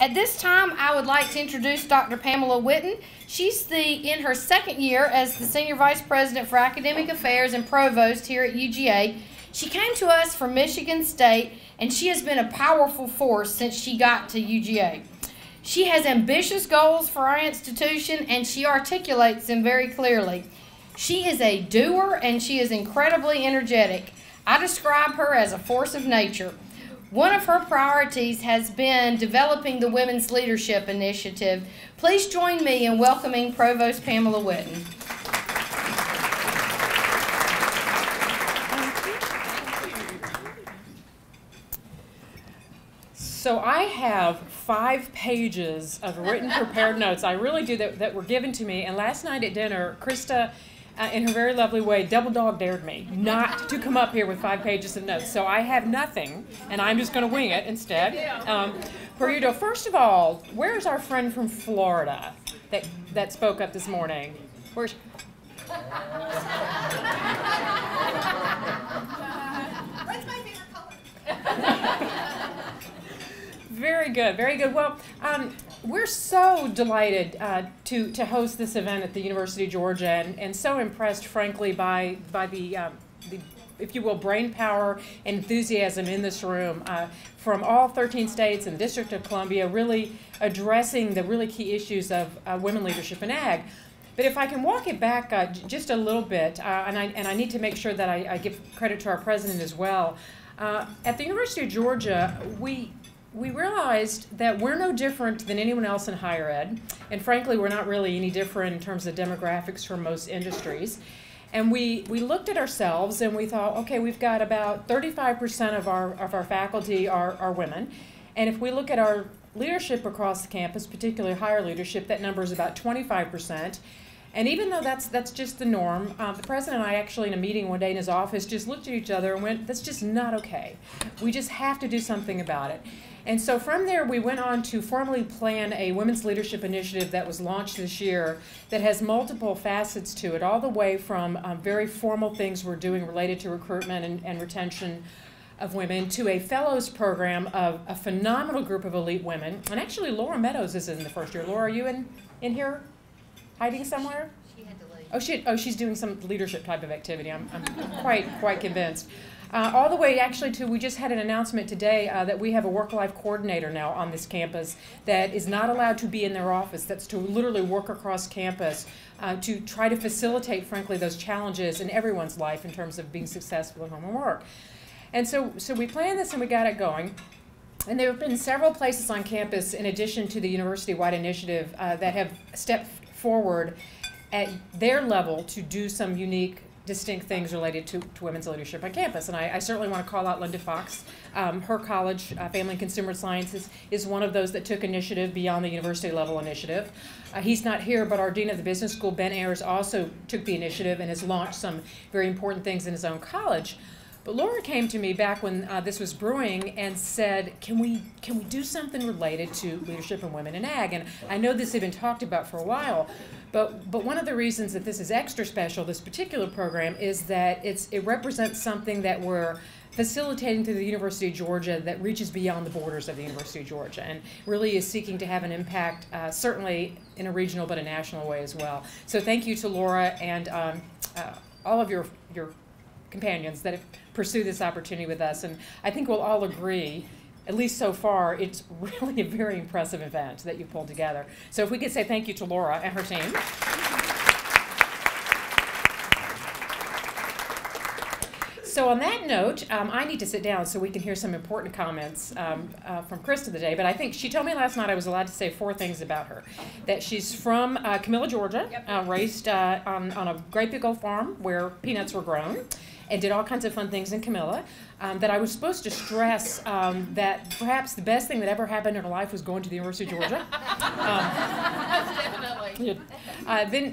At this time, I would like to introduce Dr. Pamela Whitten. She's in her second year as the Senior Vice President for Academic Affairs and Provost here at UGA. She came to us from Michigan State, and she has been a powerful force since she got to UGA. She has ambitious goals for our institution, and she articulates them very clearly. She is a doer, and she is incredibly energetic. I describe her as a force of nature. One of her priorities has been developing the Women's Leadership Initiative. Please join me in welcoming Provost Pamela Whitten. So I have 5 pages of written prepared notes. I really do, that were given to me. And last night at dinner, Krista, in her very lovely way, double dog dared me not to come up here with 5 pages of notes. So I have nothing, and I'm just going to wing it instead. Perudo, first of all, where's our friend from Florida that spoke up this morning? Where's... What's my favorite color? Very good, very good. Well, we're so delighted to host this event at the University of Georgia, and so impressed, frankly, by the if you will, brain power and enthusiasm in this room from all 13 states and the District of Columbia, really addressing the really key issues of women leadership in ag. But if I can walk it back just a little bit, and I need to make sure that I give credit to our president as well. At the University of Georgia, we realized that we're no different than anyone else in higher ed, and frankly, we're not really any different in terms of demographics from most industries. And we looked at ourselves and we thought, okay, we've got about 35% of our faculty are women, and if we look at our leadership across the campus, particularly higher leadership, that number is about 25%. And even though that's just the norm, the president and I actually in a meeting one day in his office just looked at each other and went, that's just not okay. We just have to do something about it. And so from there, we went on to formally plan a women's leadership initiative that was launched this year that has multiple facets to it, all the way from very formal things we're doing related to recruitment and retention of women to a fellows program of a phenomenal group of elite women. And actually, Laura Meadows is in the first year. Laura, are you in here? Hiding somewhere? She had to leave. She's doing some leadership type of activity. I'm quite convinced. All the way actually to, we just had an announcement today that we have a work-life coordinator now on this campus that is not allowed to be in their office. That's to literally work across campus to try to facilitate, frankly, those challenges in everyone's life in terms of being successful in home and work. And so we planned this and we got it going. And there have been several places on campus, in addition to the university-wide initiative, that have stepped forward at their level to do some unique, distinct things related to women's leadership on campus. And I certainly want to call out Linda Fox. Her college, Family and Consumer Sciences, is one of those that took initiative beyond the university level initiative. He's not here, but our dean of the business school, Ben Ayers, also took the initiative and has launched some very important things in his own college. But Laura came to me back when this was brewing and said, can we do something related to leadership and women in ag? And I know this had been talked about for a while, but one of the reasons that this is extra special, this particular program, is that it represents something that we're facilitating through the University of Georgia that reaches beyond the borders of the University of Georgia and really is seeking to have an impact, certainly in a regional but a national way as well. So thank you to Laura and all of your companions that have pursued this opportunity with us, and I think we'll all agree, at least so far, it's really a very impressive event that you pulled together. So if we could say thank you to Laura and her team. So on that note, I need to sit down so we can hear some important comments from Krista today. But I think she told me last night I was allowed to say 4 things about her. That she's from Camilla, Georgia, raised on a great big old farm where peanuts were grown, and did all kinds of fun things in Camilla. That I was supposed to stress that perhaps the best thing that ever happened in her life was going to the University of Georgia. Definitely.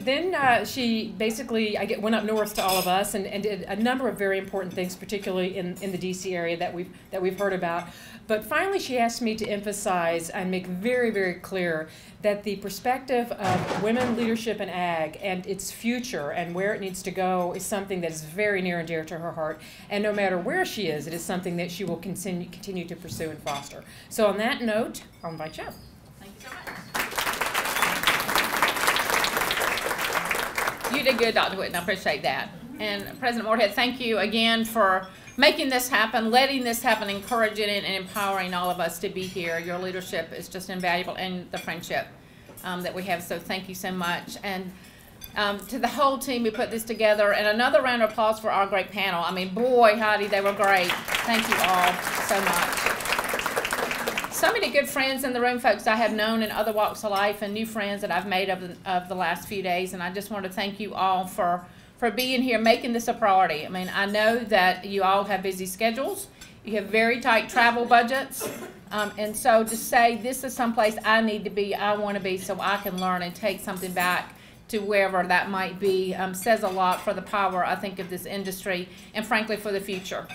Then she basically went up north to all of us and did a number of very important things, particularly in the D.C. area that we've heard about. But finally, she asked me to emphasize and make very, very clear that the perspective of women leadership in ag and its future and where it needs to go is something that is very near and dear to her heart. And no matter where she is, it is something that she will continue to pursue and foster. So on that note, I'll invite you up. Thank you so much. You did good, Dr. Whitten. I appreciate that. And President Moorhead, thank you again for making this happen, letting this happen, encouraging it, and empowering all of us to be here. Your leadership is just invaluable, and the friendship that we have, so thank you so much. And to the whole team who put this together, and another round of applause for our great panel. I mean, boy, howdy, they were great. Thank you all so much. So many good friends in the room, folks I have known in other walks of life, and new friends that I've made of the last few days, and I just want to thank you all for being here, making this a priority. I mean, I know that you all have busy schedules. You have very tight travel budgets. And so to say this is someplace I need to be, I want to be, so I can learn and take something back to wherever that might be, says a lot for the power, I think, of this industry, and frankly for the future.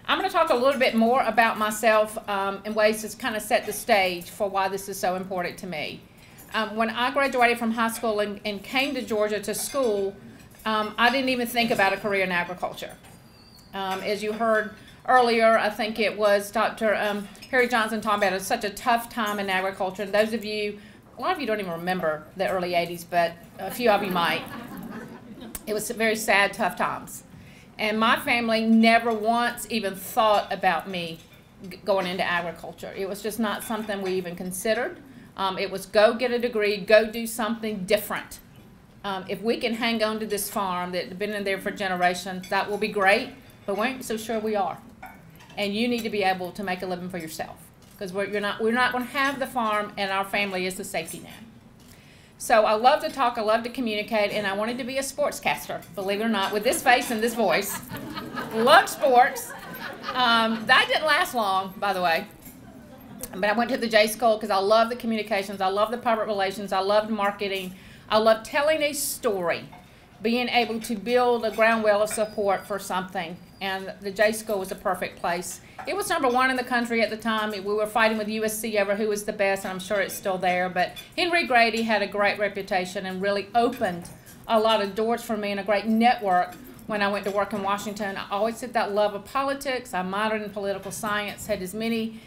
I'm going to talk a little bit more about myself in ways to kind of set the stage for why this is so important to me. When I graduated from high school and came to Georgia to school, I didn't even think about a career in agriculture. As you heard earlier, I think it was Dr. Harry Johnson talking about it was such a tough time in agriculture. And those of you, a lot of you don't even remember the early 80s, but a few of you might. It was very sad, tough times. And my family never once even thought about me going into agriculture. It was just not something we even considered. It was go get a degree, go do something different. If we can hang on to this farm that's been in there for generations, that will be great, but we ain't so sure we are. And you need to be able to make a living for yourself, because we're not going to have the farm, and our family is the safety net. So I love to talk, I love to communicate, and I wanted to be a sportscaster, believe it or not, with this face and this voice. Love sports. That didn't last long, by the way. But I went to the J School because I love the communications, I love the public relations, I loved marketing, I love telling a story, being able to build a ground well of support for something. And the J School was a perfect place. It was #1 in the country at the time. We were fighting with USC over who was the best, and I'm sure it's still there. But Henry Grady had a great reputation and really opened a lot of doors for me and a great network when I went to work in Washington. I always had that love of politics. I minored in political science, had as many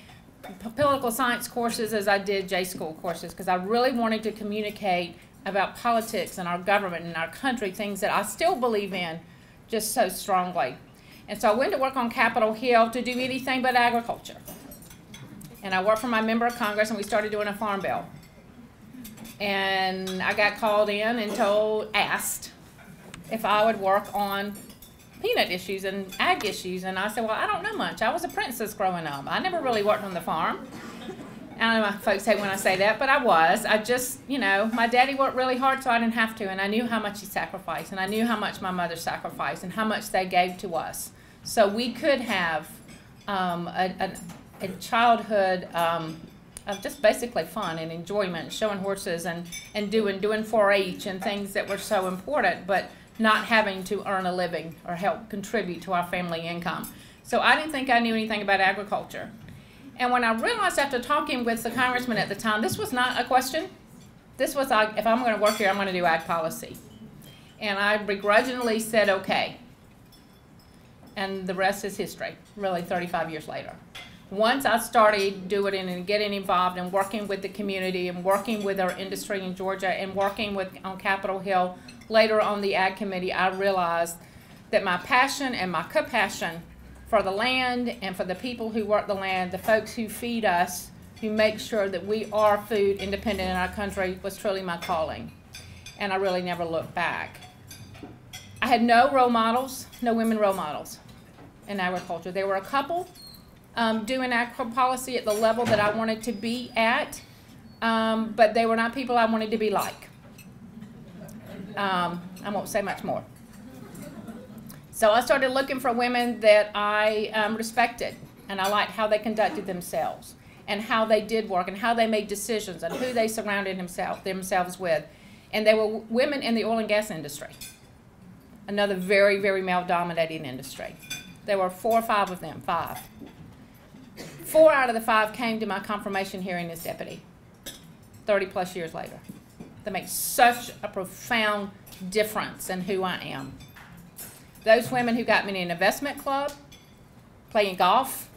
political science courses as I did J School courses, because I really wanted to communicate about politics and our government and our country, things that I still believe in just so strongly. And so I went to work on Capitol Hill to do anything but agriculture. And I worked for my member of Congress, and we started doing a farm bill. And I got called in and asked if I would work on peanut issues and ag issues. And I said, well, I don't know much. I was a princess growing up. I never really worked on the farm. I know my folks hate when I say that, but I was. I just, you know, my daddy worked really hard, so I didn't have to, and I knew how much he sacrificed, and I knew how much my mother sacrificed, and how much they gave to us. So we could have a childhood of just basically fun and enjoyment, showing horses and doing 4-H and things that were so important, but not having to earn a living or help contribute to our family income. So I didn't think I knew anything about agriculture. And when I realized after talking with the congressman at the time, this was not a question. This was, if I'm going to work here, I'm going to do ag policy. And I begrudgingly said, okay. And the rest is history, really 35 years later. Once I started doing it and getting involved and working with the community and working with our industry in Georgia and working on Capitol Hill, later on the ag committee, I realized that my passion and my compassion for the land and for the people who work the land, the folks who feed us, who make sure that we are food independent in our country, was truly my calling. And I really never looked back. I had no role models, no women role models in agriculture. There were a couple doing ag policy at the level that I wanted to be at, but they were not people I wanted to be like. I won't say much more. So I started looking for women that I respected, and I liked how they conducted themselves and how they did work and how they made decisions and who they surrounded themselves with. And there were women in the oil and gas industry, another very, very male-dominating industry. There were 4 or 5 of them, 5. 4 out of the 5 came to my confirmation hearing as deputy 30-plus years later. That makes such a profound difference in who I am. Those women who got me in an investment club, playing golf,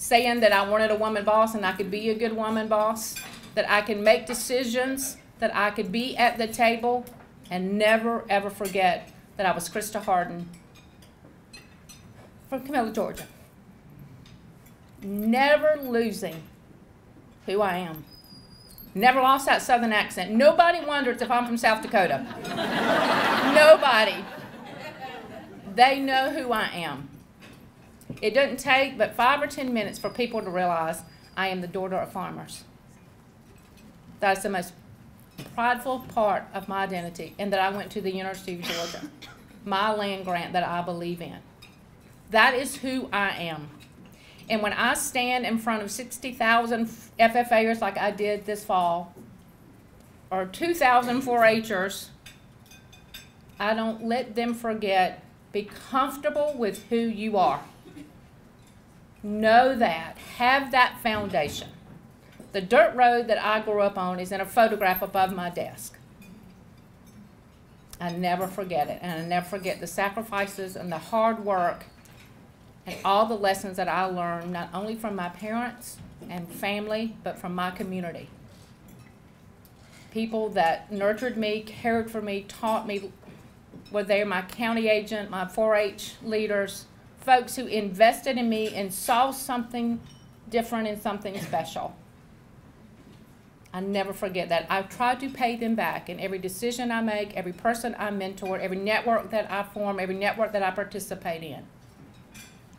saying that I wanted a woman boss and I could be a good woman boss, that I can make decisions, that I could be at the table, and never, ever forget that I was Krista Harden from Camilla, Georgia. Never losing who I am. Never lost that Southern accent. Nobody wonders if I'm from South Dakota. Nobody. They know who I am. It doesn't take but 5 or 10 minutes for people to realize I am the daughter of farmers. That's the most prideful part of my identity, and that I went to the University of Georgia, my land grant that I believe in. That is who I am. And when I stand in front of 60,000 FFAers like I did this fall, or 2,000 4-H'ers, I don't let them forget, be comfortable with who you are. Know that. Have that foundation. The dirt road that I grew up on is in a photograph above my desk. I never forget it, and I never forget the sacrifices and the hard work and all the lessons that I learned, not only from my parents and family, but from my community. People that nurtured me, cared for me, taught me, whether they're my county agent, my 4-H leaders, folks who invested in me and saw something different and something special. I never forget that. I try to pay them back in every decision I make, every person I mentor, every network that I form, every network that I participate in.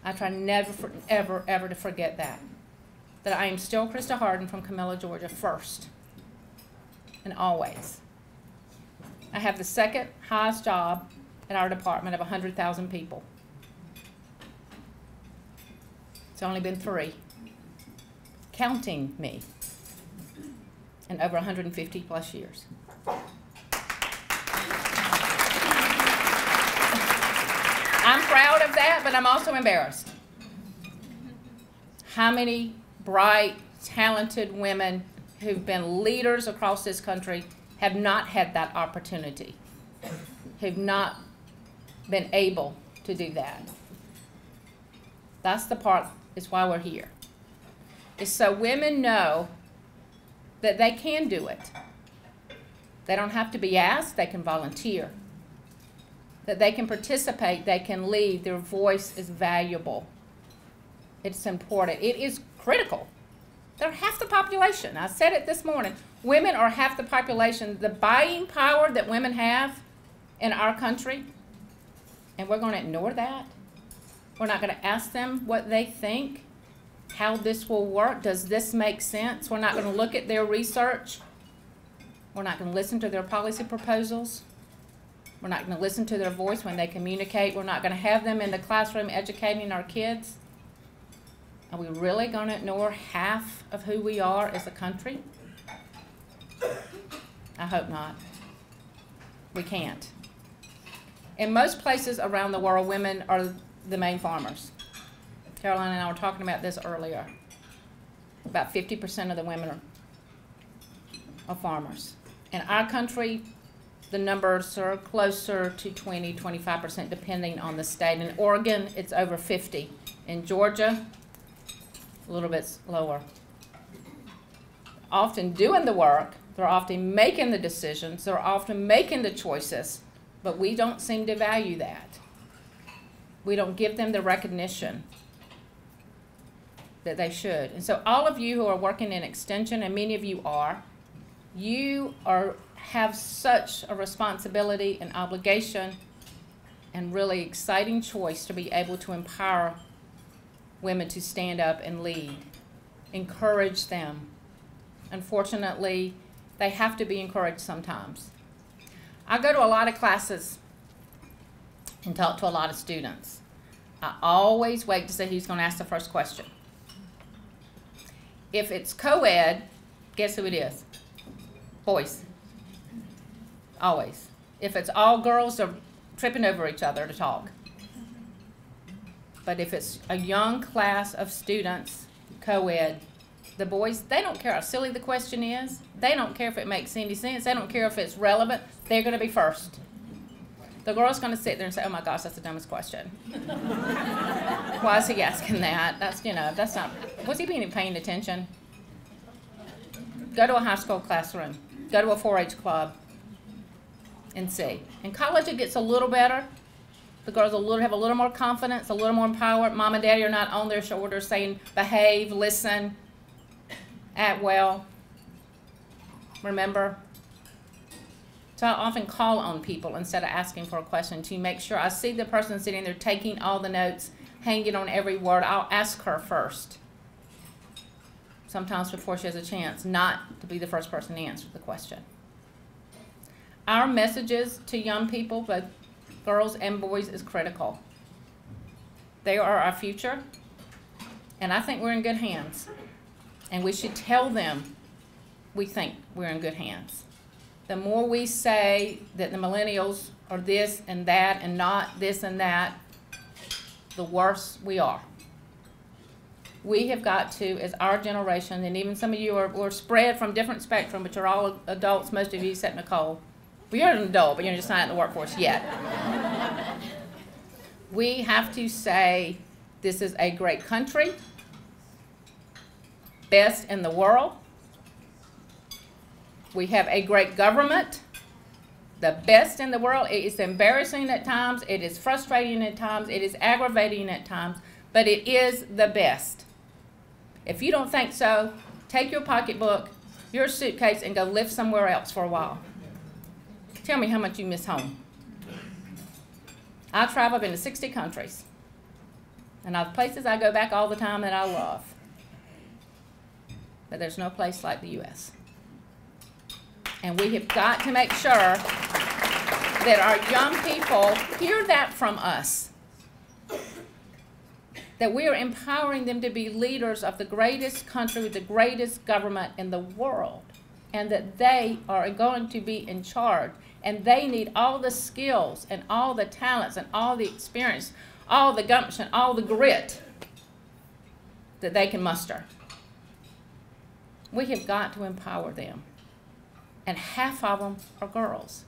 I try never, ever, ever to forget that. That I am still Krista Harden from Camilla, Georgia, first and always. I have the second highest job in our department of 100,000 people. It's only been 3, counting me, in over 150 plus years. I'm proud of that, but I'm also embarrassed. How many bright, talented women who've been leaders across this country have not had that opportunity, who've not been able to do that? That's the part, is why we're here. It's so women know that they can do it. They don't have to be asked, they can volunteer. That they can participate, they can lead, their voice is valuable. It's important. It is critical. They're half the population. I said it this morning. Women are half the population. The buying power that women have in our country, and we're going to ignore that. We're not going to ask them what they think, how this will work. Does this make sense? We're not going to look at their research. We're not going to listen to their policy proposals. We're not going to listen to their voice when they communicate. We're not going to have them in the classroom educating our kids. Are we really going to ignore half of who we are as a country? I hope not. We can't. In most places around the world, women are the main farmers. Caroline and I were talking about this earlier. About 50% of the women are farmers. In our country, the numbers are closer to 20, 25%, depending on the state. In Oregon, it's over 50. In Georgia, a little bit lower. Often doing the work, they're often making the decisions, they're often making the choices, but we don't seem to value that. We don't give them the recognition that they should. And so all of you who are working in Extension, and many of you have such a responsibility and obligation and really exciting choice to be able to empower women to stand up and lead, encourage them. Unfortunately, they have to be encouraged sometimes. I go to a lot of classes and talk to a lot of students. I always wait to see who's going to ask the first question. If it's co-ed, guess who it is? Boys. Always. If it's all girls, they're tripping over each other to talk. But if it's a young class of students, co-ed, the boys, they don't care how silly the question is. They don't care if it makes any sense. They don't care if it's relevant. They're going to be first. The girl's going to sit there and say, oh my gosh, that's the dumbest question. Why is he asking that? That's, that's not, was he paying attention? Go to a high school classroom. Go to a 4-H club and see. In college, it gets a little better. The girls have a little more confidence, a little more empowered. Mom and daddy are not on their shoulders saying, behave, listen, act well. Remember? So I often call on people instead of asking for a question to make sure I see the person sitting there taking all the notes, hanging on every word. I'll ask her first. Sometimes before she has a chance, not to be the first person to answer the question. Our messages to young people, both girls and boys, is critical. They are our future, and I think we're in good hands. And we should tell them we think we're in good hands. The more we say that the millennials are this and that and not this and that, the worse we are. We have got to, as our generation, and even some of you are spread from different spectrum, but you're all adults, most of you except Nicole. Well, you're an adult, but you're just not in the workforce yet. We have to say, this is a great country, best in the world. We have a great government, the best in the world. It is embarrassing at times, it is frustrating at times, it is aggravating at times, but it is the best. If you don't think so, take your pocketbook, your suitcase, and go live somewhere else for a while. Tell me how much you miss home. I travel, I've been to 60 countries. And I have places I go back all the time that I love. But there's no place like the U.S. And we have got to make sure that our young people hear that from us. That we are empowering them to be leaders of the greatest country with the greatest government in the world. And that they are going to be in charge. And they need all the skills and all the talents and all the experience, all the gumption, all the grit that they can muster. We have got to empower them. And half of them are girls.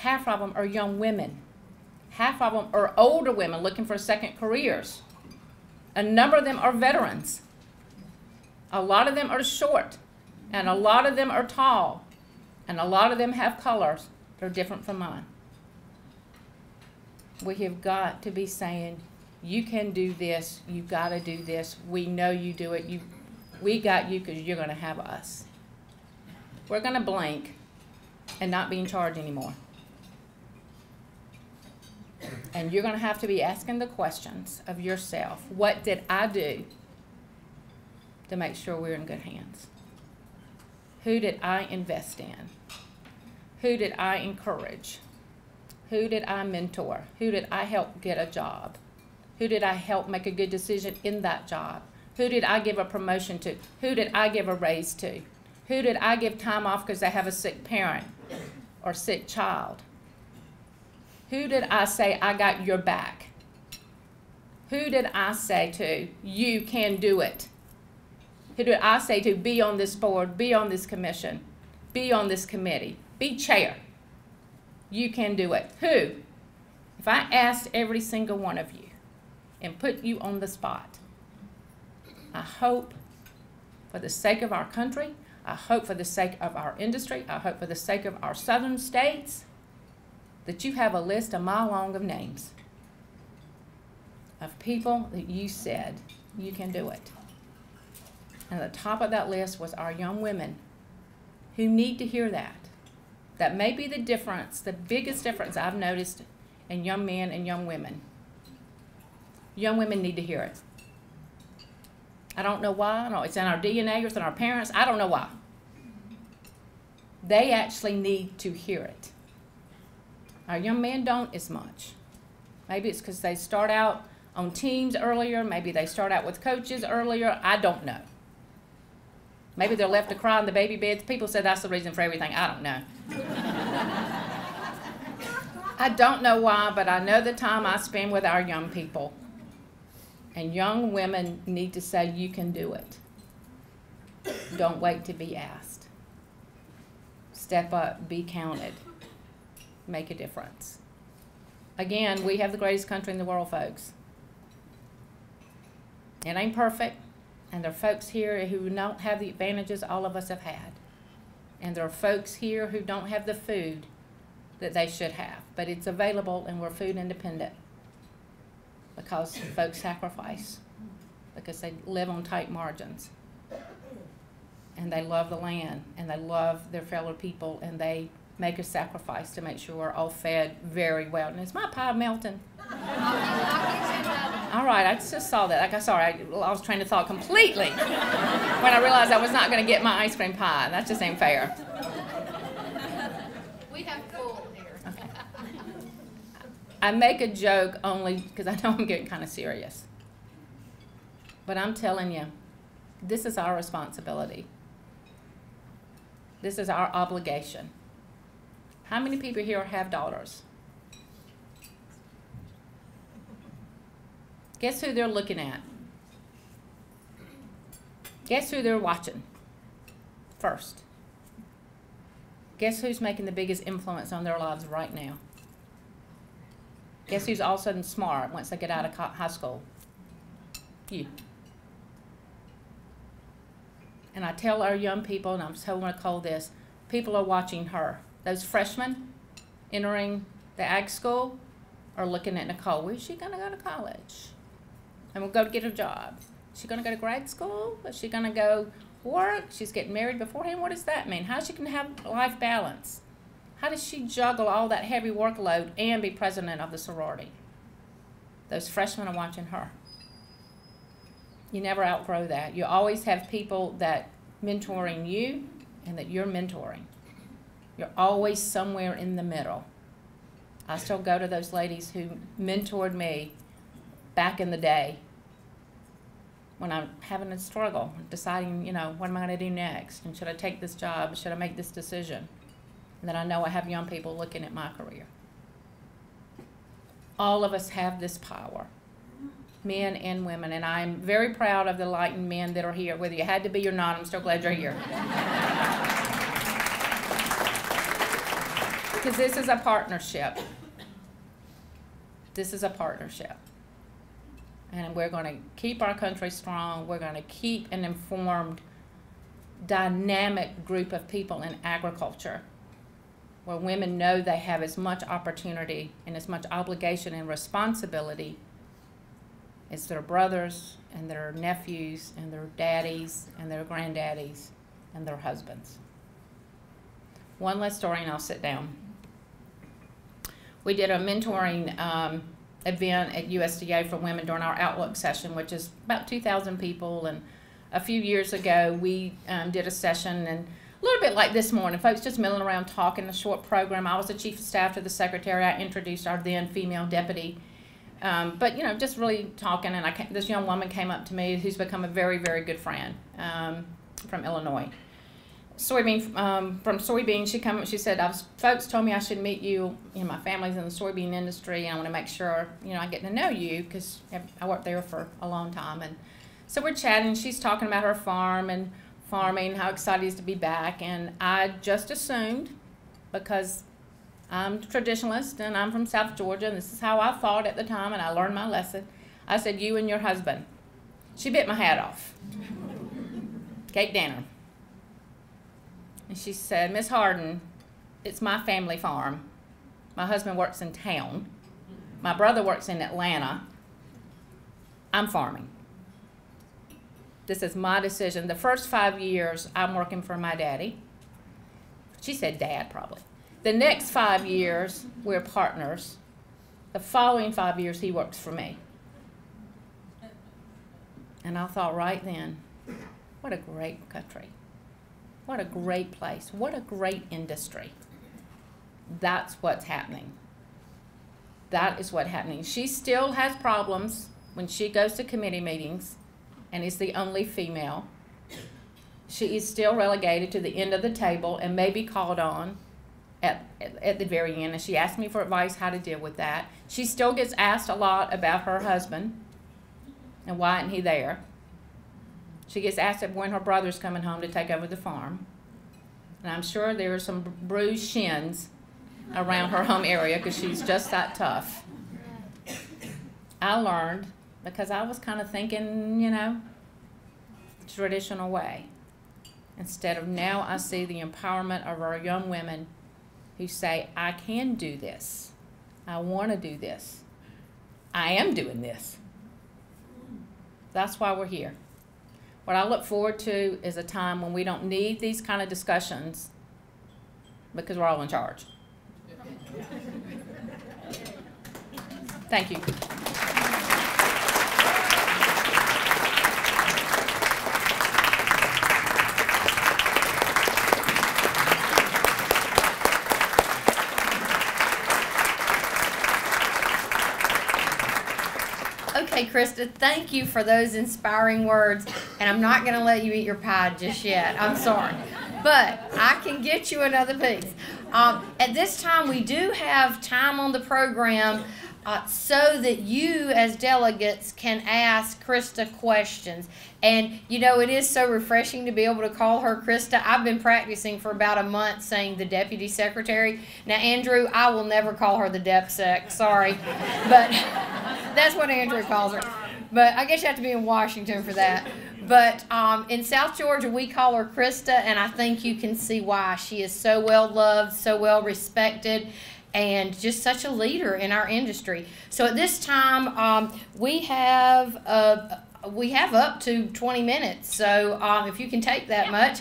Half of them are young women. Half of them are older women looking for second careers. A number of them are veterans. A lot of them are short. And a lot of them are tall. And a lot of them have colors that are different from mine. We have got to be saying, you can do this, you've got to do this, we know you do it, we got you because you're going to have us. We're going to blink and not be in charge anymore. And you're going to have to be asking the questions of yourself. What did I do to make sure we're in good hands? Who did I invest in? Who did I encourage? Who did I mentor? Who did I help get a job? Who did I help make a good decision in that job? Who did I give a promotion to? Who did I give a raise to? Who did I give time off because they have a sick parent or sick child? Who did I say, I got your back? Who did I say to, you can do it? Who did I say to, be on this board, be on this commission, be on this committee, be chair? You can do it. Who? If I asked every single one of you and put you on the spot, I hope for the sake of our country, I hope for the sake of our industry, I hope for the sake of our southern states, that you have a list a mile long of names of people that you said you can do it. And at the top of that list was our young women who need to hear that. That may be the difference, the biggest difference I've noticed in young men and young women. Young women need to hear it. I don't know why. I don't know, it's in our DNA or it's in our parents. I don't know why. They actually need to hear it. Our young men don't as much. Maybe it's because they start out on teams earlier. Maybe they start out with coaches earlier. I don't know. Maybe they're left to cry in the baby beds. People say that's the reason for everything. I don't know. I don't know why, but I know the time I spend with our young people. And young women need to say, you can do it. Don't wait to be asked. Step up, be counted. Make a difference. Again, we have the greatest country in the world, folks. It ain't perfect. And there are folks here who don't have the advantages all of us have had. And there are folks here who don't have the food that they should have. But it's available, and we're food independent because folks sacrifice, because they live on tight margins. And they love the land, and they love their fellow people, and they make a sacrifice to make sure we're all fed very well. And is my pie melting? All right, I just saw that. Like, I lost train of thought completely when I realized I was not going to get my ice cream pie. That just ain't fair. We have full here. Okay. I make a joke only because I know I'm getting kind of serious. But I'm telling you, this is our responsibility. This is our obligation. How many people here have daughters? Guess who they're looking at? Guess who they're watching first? Guess who's making the biggest influence on their lives right now? Guess who's all of a sudden smart once they get out of high school? You. And I tell our young people, and I'm so going to call this, people are watching her. Those freshmen entering the ag school are looking at Nicole. Where's she going to go to college? And we'll go to get a job. Is she going to go to grad school? Is she going to go work? She's getting married beforehand. What does that mean? How's she going to have life balance? How does she juggle all that heavy workload and be president of the sorority? Those freshmen are watching her. You never outgrow that. You always have people that mentoring you and that you're mentoring. You're always somewhere in the middle. I still go to those ladies who mentored me back in the day when I'm having a struggle, deciding, what am I going to do next? And should I take this job? Should I make this decision? And then I know I have young people looking at my career. All of us have this power, men and women, and I'm very proud of the enlightened men that are here. Whether you had to be or not, I'm still glad you're here. Because this is a partnership. This is a partnership. And we're going to keep our country strong. We're going to keep an informed, dynamic group of people in agriculture where women know they have as much opportunity and as much obligation and responsibility as their brothers and their nephews and their daddies and their granddaddies and their husbands. One last story and I'll sit down. We did a mentoring event at USDA for women during our Outlook session, which is about 2,000 people. And a few years ago, we did a session, and a little bit like this morning, folks just milling around talking, a short program. I was the chief of staff to the secretary. I introduced our then female deputy. But, just really talking, and this young woman came up to me who's become a very, very good friend from Illinois. From soybean, she came up, she said, folks told me I should meet you. My family's in the soybean industry, and I want to make sure, I get to know you because I worked there for a long time. And so we're chatting. She's talking about her farm and farming, how excited he is to be back. And I just assumed, because I'm a traditionalist and I'm from South Georgia, and this is how I thought at the time, and I learned my lesson. I said, you and your husband. She bit my hat off. Kate Danner. And she said, Miss Harden, it's my family farm. My husband works in town. My brother works in Atlanta. I'm farming. This is my decision. The first 5 years, I'm working for my daddy. She said dad, probably. The next 5 years, we're partners. The following 5 years, he works for me. And I thought right then, what a great country. What a great place. What a great industry. That's what's happening. That is what's happening. She still has problems when she goes to committee meetings and is the only female. She is still relegated to the end of the table and may be called on at the very end. And she asked me for advice how to deal with that. She still gets asked a lot about her husband and why isn't he there. She gets asked when her brother's coming home to take over the farm. And I'm sure there are some bruised shins around her home area because she's just that tough. I learned, because I was kind of thinking, traditional way. Instead of now, I see the empowerment of our young women who say, I can do this. I want to do this. I am doing this. That's why we're here. What I look forward to is a time when we don't need these kind of discussions because we're all in charge. Thank you. Okay, Krista, thank you for those inspiring words, and I'm not going to let you eat your pie just yet. I'm sorry. But I can get you another piece. At this time, we do have time on the program so that you, as delegates, can ask Krista questions. And, you know, it is so refreshing to be able to call her Krista. I've been practicing for about a month saying the Deputy Secretary. Now, Andrew, I will never call her the DepSec, sorry. But that's what Andrew calls her. But I guess you have to be in Washington for that. But in South Georgia, we call her Krista, and I think you can see why. She is so well loved, so well respected, and just such a leader in our industry. So at this time, we have up to 20 minutes. So if you can take that much,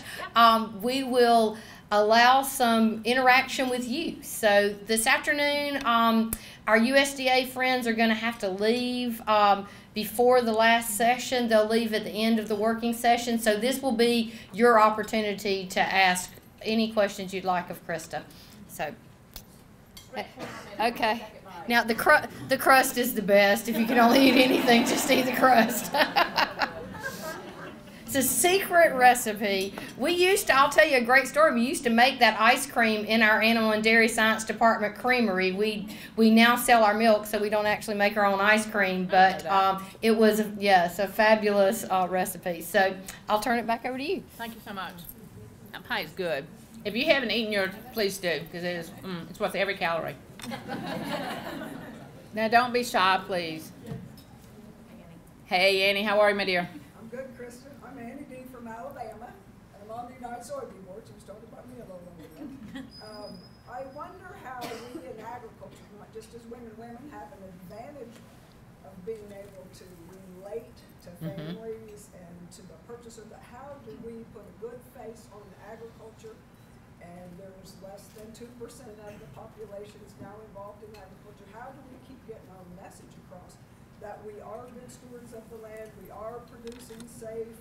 we will allow some interaction with you. So this afternoon, our USDA friends are going to have to leave before the last session. They'll leave at the end of the working session. So this will be your opportunity to ask any questions you'd like of Krista. So, okay. Now the crust is the best. If you can only eat anything, just eat the crust. It's a secret recipe. I'll tell you a great story. We used to make that ice cream in our Animal and Dairy Science Department creamery. We now sell our milk, so we don't actually make our own ice cream, but it was, yes, a fabulous recipe. So I'll turn it back over to you. Thank you so much. That pie is good. If you haven't eaten yours, please do, because it's worth every calorie. Now, don't be shy, please. Hey, Annie, how are you, my dear? I'm good, Krista. I'm Annie Dean from Alabama. I'm on the United Soybean Board, so you started about me a little ago. I wonder how we in agriculture, not just as women, have an advantage of being able to relate to families and to the purchaser. How do we put a good face on agriculture? And there's less than 2% of the population is now involved in agriculture. How do we keep getting our message across that we are good stewards of the land, we are producing safe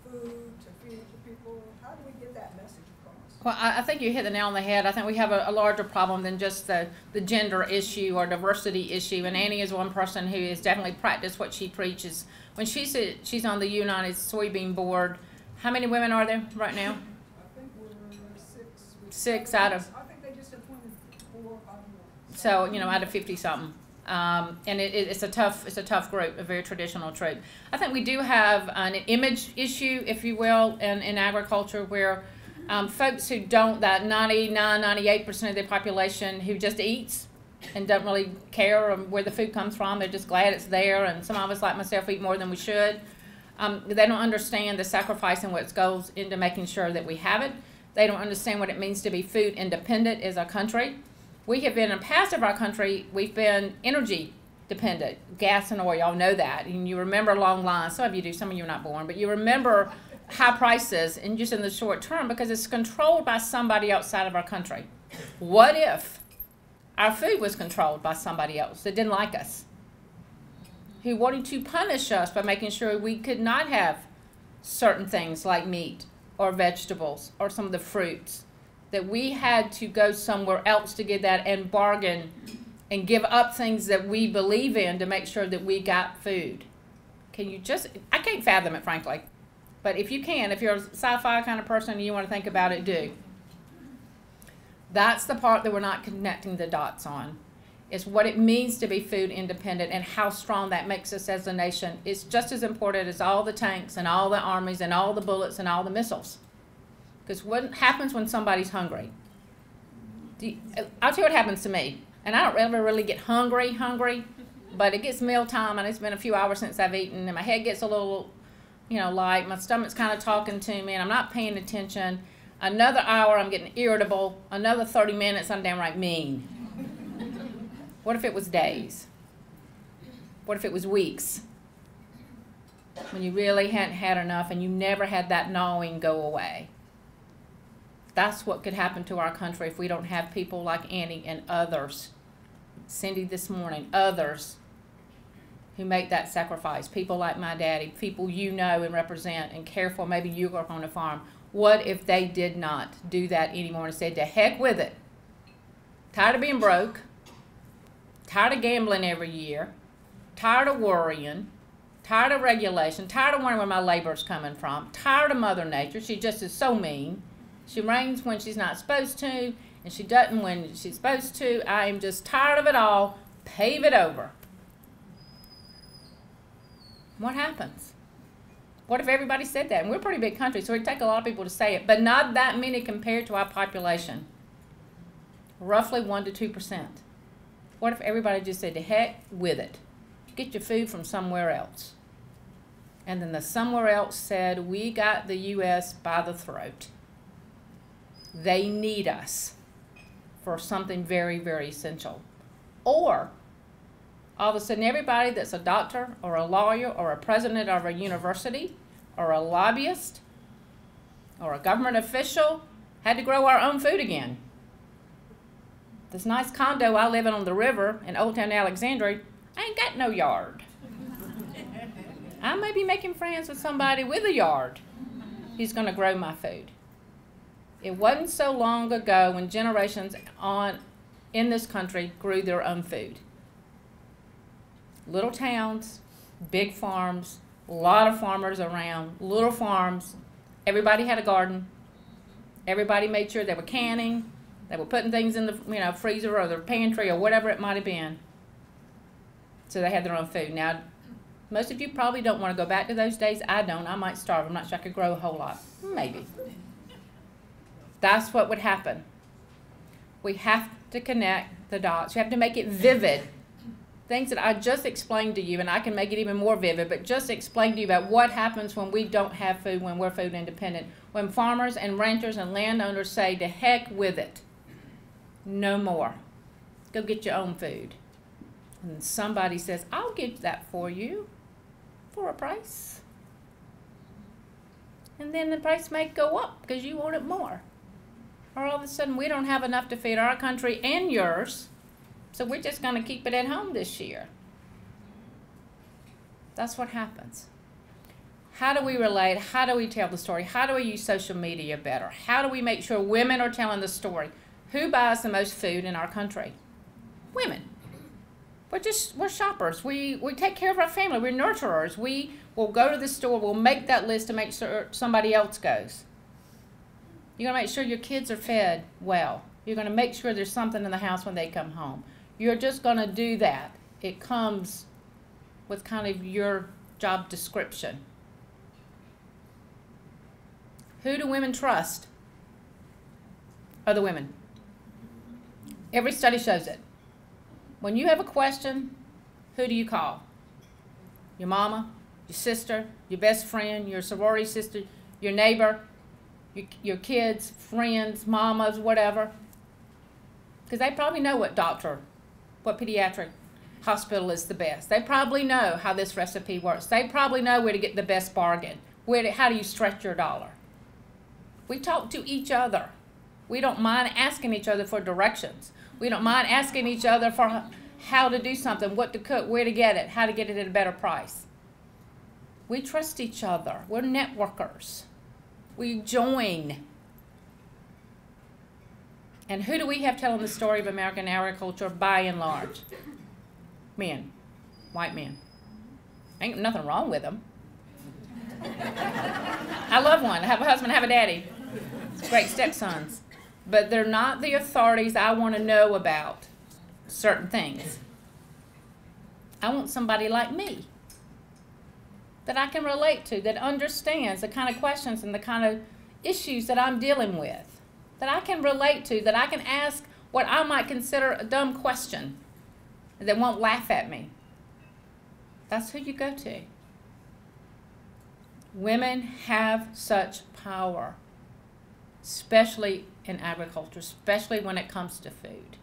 food to feed the people? How do we get that message across? Well, I think you hit the nail on the head. I think we have a larger problem than just the gender issue or diversity issue. And Annie is one person who has definitely practiced what she preaches. When she said she's on the United Soybean Board, how many women are there right now? I think we're 6. 6 out of. I think they just appointed 4 or 5 more. So, you know, out of 50-something. And it's a tough group, a very traditional troop. I think we do have an image issue, if you will, in agriculture where folks who don't, that 98% of the population who just eats and don't really care where the food comes from, they're just glad it's there, and some of us, like myself, eat more than we should. They don't understand the sacrifice and what goes into making sure that we have it. They don't understand what it means to be food independent as a country. We have been, in the past of our country, we've been energy dependent, gas and oil, y'all know that. And you remember long lines, some of you do, some of you are not born, but you remember high prices and just in the short term because it's controlled by somebody outside of our country. What if our food was controlled by somebody else that didn't like us, who wanted to punish us by making sure we could not have certain things like meat or vegetables or some of the fruits, that we had to go somewhere else to get that and bargain and give up things that we believe in to make sure that we got food? Can you just, I can't fathom it, frankly. But if you can, if you're a sci-fi kind of person and you want to think about it, do. That's the part that we're not connecting the dots on, is what it means to be food independent and how strong that makes us as a nation. It's just as important as all the tanks and all the armies and all the bullets and all the missiles. Because what happens when somebody's hungry? I'll tell you what happens to me. And I don't ever really get hungry, but it gets mealtime and it's been a few hours since I've eaten and my head gets a little you know, like my stomach's kind of talking to me and I'm not paying attention. Another hour, I'm getting irritable. Another 30 minutes, I'm downright mean. What if it was days? What if it was weeks? When you really hadn't had enough and you never had that gnawing go away. That's what could happen to our country if we don't have people like Annie and others. Cindy this morning, others who make that sacrifice. People like my daddy, people you know and represent and care for. Maybe you work on a farm. What if they did not do that anymore and said, to heck with it. Tired of being broke. Tired of gambling every year. Tired of worrying. Tired of regulation. Tired of wondering where my labor's coming from. Tired of Mother Nature. She just is so mean. She rains when she's not supposed to, and she doesn't when she's supposed to. I am just tired of it all. Pave it over. What happens? What if everybody said that? And we're a pretty big country, so it'd take a lot of people to say it, but not that many compared to our population. Roughly 1 to 2%. What if everybody just said, to heck with it? Get your food from somewhere else. And then the somewhere else said, we got the U.S. by the throat. They need us for something very, very essential. Or all of a sudden everybody that's a doctor or a lawyer or a president of a university or a lobbyist or a government official had to grow our own food again. This nice condo I live in on the river in Old Town Alexandria, I ain't got no yard. I may be making friends with somebody with a yard who's going to grow my food. It wasn't so long ago when generations in this country grew their own food. Little towns, big farms, a lot of farmers around, little farms. Everybody had a garden. Everybody made sure they were canning. They were putting things in the freezer or their pantry or whatever it might have been. So they had their own food. Now, most of you probably don't want to go back to those days. I don't. I might starve. I'm not sure I could grow a whole lot. Maybe. That's what would happen. We have to connect the dots. We have to make it vivid. Things that I just explained to you, and I can make it even more vivid, but just explain to you about what happens when we don't have food, when we're food independent. When farmers and ranchers and landowners say, to heck with it. No more. Go get your own food. And somebody says, I'll get that for you for a price. And then the price may go up because you want it more. Or all of a sudden we don't have enough to feed our country and yours, so we're just going to keep it at home this year. That's what happens. How do we relate? How do we tell the story? How do we use social media better? How do we make sure women are telling the story? Who buys the most food in our country? Women. We're shoppers. We take care of our family. We're nurturers. We will go to the store. We'll make that list to make sure somebody else goes. You're going to make sure your kids are fed well. You're going to make sure there's something in the house when they come home. You're just going to do that. It comes with kind of your job description. Who do women trust? Other women. Every study shows it. When you have a question, who do you call? Your mama, your sister, your best friend, your sorority sister, your neighbor, your kids, friends, mamas, whatever. Because they probably know what pediatric hospital is the best. They probably know how this recipe works. They probably know where to get the best bargain. How do you stretch your dollar? We talk to each other. We don't mind asking each other for directions. We don't mind asking each other for how to do something, what to cook, where to get it, how to get it at a better price. We trust each other. We're networkers. We join. And who do we have telling the story of American agriculture by and large? Men. White men. Ain't nothing wrong with them. I love one. I have a husband, I have a daddy. Great stepsons. But they're not the authorities I want to know about certain things. I want somebody like me that I can relate to, that understands the kind of questions and the kind of issues that I'm dealing with, that I can relate to, that I can ask what I might consider a dumb question, that won't laugh at me. That's who you go to. Women have such power, especially in agriculture, especially when it comes to food.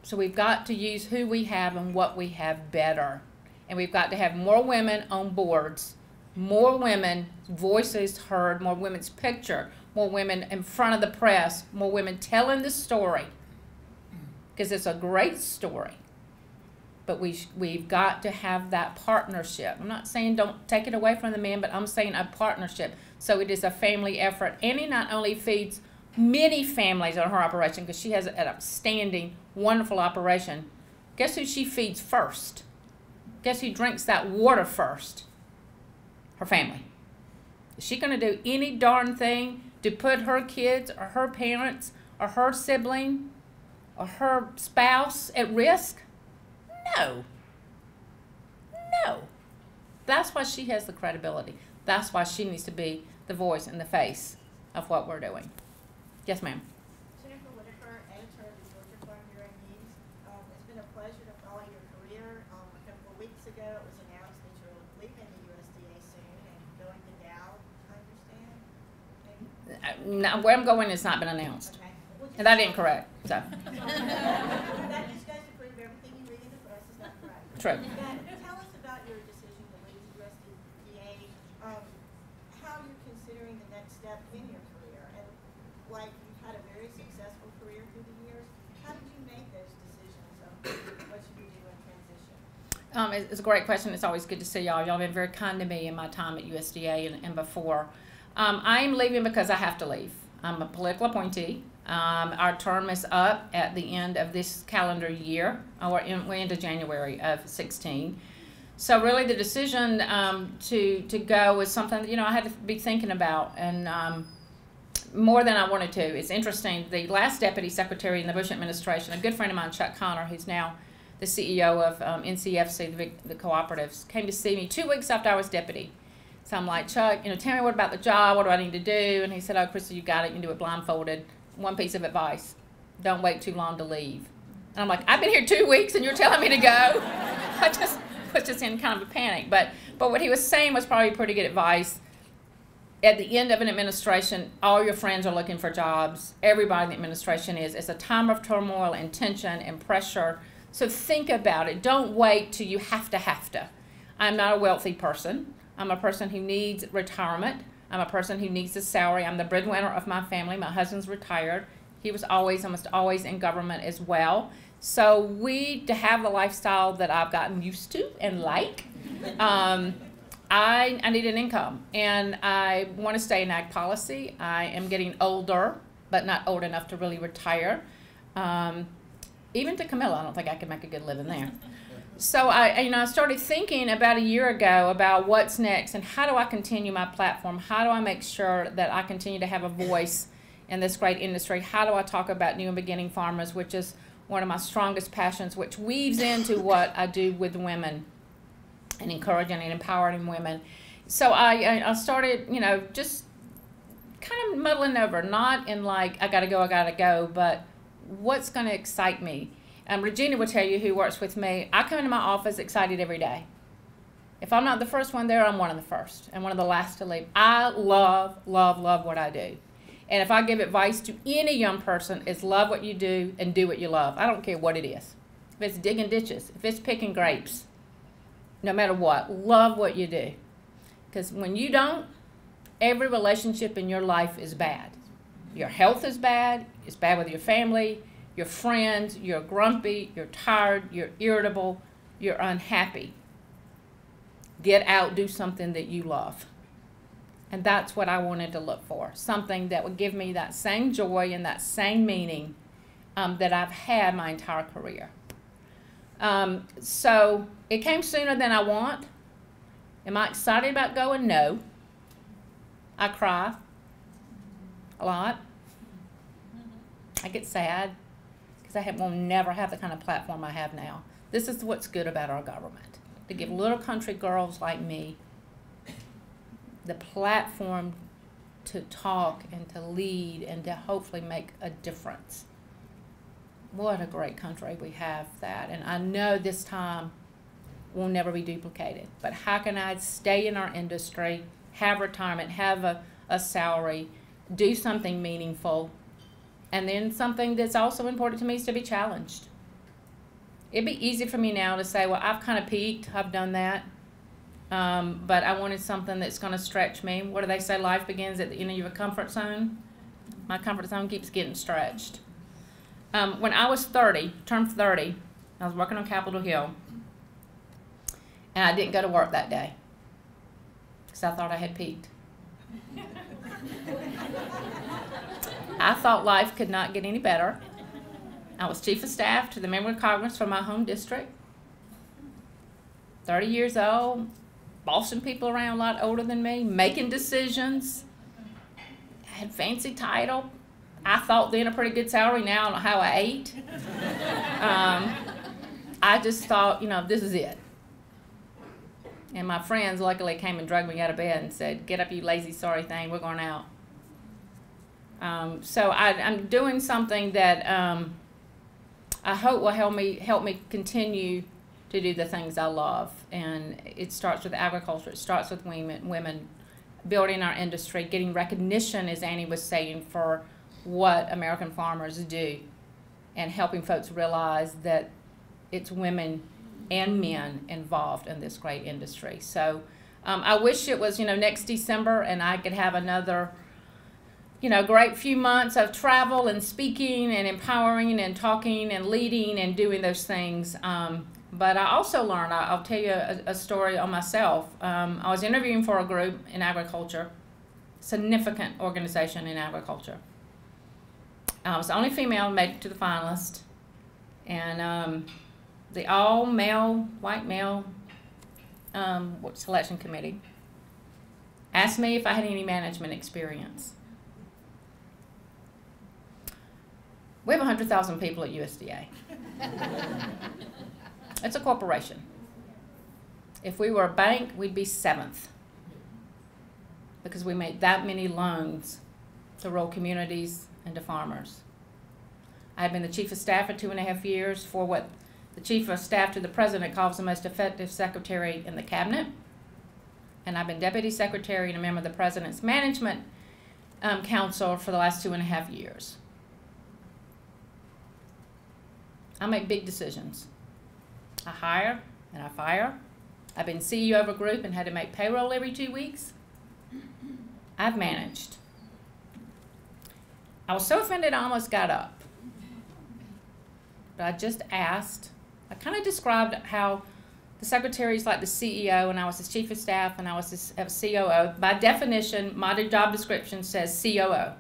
So we've got to use who we have and what we have better. And we've got to have more women on boards, more women voices heard, more women's picture, more women in front of the press, more women telling the story. Because it's a great story. But we've got to have that partnership. I'm not saying don't take it away from the men, but I'm saying a partnership. So it is a family effort. Annie not only feeds many families on her operation, because she has an outstanding, wonderful operation. Guess who she feeds first? Guess who drinks that water first? Her family. Is she going to do any darn thing to put her kids or her parents or her sibling or her spouse at risk? No. No. That's why she has the credibility. That's why she needs to be the voice and the face of what we're doing. Yes, ma'am. Jennifer Whitaker, editor of the Georgia Farm Bureau News. It's been a pleasure to follow your career. A couple of weeks ago, it was announced that you're leaving the USDA soon and going to Dow, I understand. No, where I'm going has not been announced. Okay. Well, And that ain't correct. So, that just goes to prove everything you read in the press is not correct. true. Tell us about your decision to leave the USDA, how you're considering the next step in your career. And like you've had a very successful career through the years, how did you make those decisions of what you would do in transition? It's a great question. It's always good to see y'all. Y'all have been very kind to me in my time at USDA and before. I'm leaving because I have to leave. I'm a political appointee. Our term is up at the end of this calendar year, or we're into January of 16. So really the decision to go was something that, I had to be thinking about, and more than I wanted to. It's interesting, the last deputy secretary in the Bush administration, a good friend of mine, Chuck Connor, who's now the CEO of NCFC, the cooperatives, came to see me 2 weeks after I was deputy. So I'm like, Chuck, tell me what about the job, what do I need to do? And he said, oh, Crystal, you got it, you can do it blindfolded. One piece of advice, don't wait too long to leave. And I'm like, I've been here 2 weeks and you're telling me to go? I just was just in kind of a panic. But what he was saying was probably pretty good advice. At the end of an administration, all your friends are looking for jobs. Everybody in the administration is. It's a time of turmoil and tension and pressure. So think about it. Don't wait till you have to. I'm not a wealthy person. I'm a person who needs retirement. I'm a person who needs a salary. I'm the breadwinner of my family. My husband's retired. He was almost always in government as well. So to have the lifestyle that I've gotten used to and like, I need an income. And I want to stay in ag policy. I am getting older, but not old enough to really retire. Even to Camilla, I don't think I could make a good living there. So I started thinking about a year ago about what's next and how do I continue my platform? How do I make sure that I continue to have a voice in this great industry? How do I talk about new and beginning farmers, which is one of my strongest passions, which weaves into what I do with women and encouraging and empowering women. So I started, just kind of muddling over, not in like, I gotta go, but what's gonna excite me? Regina will tell you, who works with me, I come into my office excited every day. If I'm not the first one there, I'm one of the first and one of the last to leave. I love what I do. And if I give advice to any young person, it's love what you do and do what you love. I don't care what it is. If it's digging ditches, if it's picking grapes, no matter what, love what you do. Because when you don't, every relationship in your life is bad. Your health is bad. It's bad with your family. Your friends, you're grumpy, you're tired, you're irritable, you're unhappy. Get out, do something that you love. And that's what I wanted to look for, something that would give me that same joy and that same meaning that I've had my entire career. So it came sooner than I want. Am I excited about going? No. I cry a lot. I get sad. I will never have the kind of platform I have now. This is what's good about our government, to give little country girls like me the platform to talk and to lead and to hopefully make a difference. What a great country we have that. And I know this time will never be duplicated. But how can I stay in our industry, have retirement, have a salary, do something meaningful, and then something that's also important to me is to be challenged. It'd be easy for me now to say, well, I've kind of peaked, I've done that, but I wanted something that's going to stretch me. What do they say? Life begins at the end of your comfort zone. My comfort zone keeps getting stretched. When I was 30, turned 30, I was working on Capitol Hill, and I didn't go to work that day because I thought I had peaked. I thought life could not get any better. I was chief of staff to the member of Congress from my home district. 30 years old, bossing people around a lot older than me, making decisions. I had fancy title. I thought then a pretty good salary. Now I don't know how I ate. I just thought, you know, this is it. And my friends luckily came and dragged me out of bed and said, get up, you lazy, sorry thing, we're going out. So I'm doing something that I hope will help me continue to do the things I love. And it starts with agriculture, it starts with women building our industry, getting recognition, as Annie was saying, for what American farmers do, and helping folks realize that it's women and men involved in this great industry. So I wish it was, next December and I could have another, great few months of travel and speaking and empowering and talking and leading and doing those things. But I also learned, I'll tell you a story on myself. I was interviewing for a group in agriculture, significant organization in agriculture. I was the only female to make it to the finalist. And the all-male, white male selection committee asked me if I had any management experience. We have 100,000 people at USDA. It's a corporation. If we were a bank, we'd be 7th because we made that many loans to rural communities and to farmers. I had been the chief of staff for 2.5 years for what the chief of staff to the president calls the most effective secretary in the cabinet. And I've been deputy secretary and a member of the president's management council for the last 2.5 years. I make big decisions. I hire and I fire. I've been CEO of a group and had to make payroll every 2 weeks. I've managed. I was so offended I almost got up. But I just asked. I kind of described how the secretary is like the CEO and I was his chief of staff and I was his COO. By definition, my job description says COO